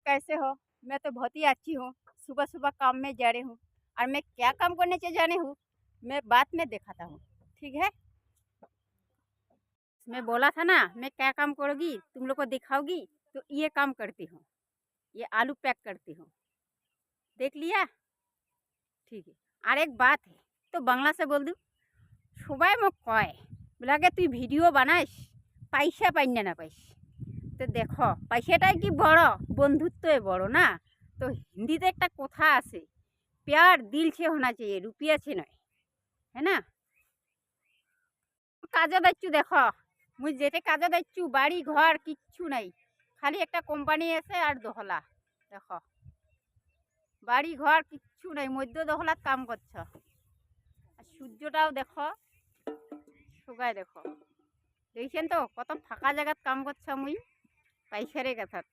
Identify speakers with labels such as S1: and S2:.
S1: कैसे हो? मैं तो बहुत ही अच्छी हूँ। सुबह-सुबह काम में जा रही हूँ और मैं क्या काम करने के जाने हूँ, मैं बाद में दिखाता हूँ, ठीक है? मैं बोला था ना, मैं क्या काम करूँगी, तुम लोग को दिखाऊँगी, तो ये काम करती हूँ। ये आलू पैक करती हूँ। देख लिया? ठीक है। আর এক বাত है, তো বাংলা से बोल दूँ? সবাই মোক কয়, বলে তুই ভিডিও বানাইস, পয়সা পাই না পাইস। তো দেখো পয়সাটাই কি বড়, বন্ধুত্বই বড় না। তো হিন্দিতে একটা কথা আছে, प्यार दिल से होना चाहिए, रुपया से नয়, है ना? কাজে যাচ্ছু দেখো, মুই যেতে কাজে যাচ্ছু বাড়ি ঘর কিচ্ছু নাই, খালি একটা কোম্পানি আছে আর দোহলা। দেখো বাড়ি ঘর কিচ্ছু নাই, মধ্য দোহলাত কাম করছ। আর সূর্যটাও দেখো, শুকায় দেখো। দেখছেন তো কত ফাঁকা জায়গাত কাম করছ মুই, পাইকারের কথাত।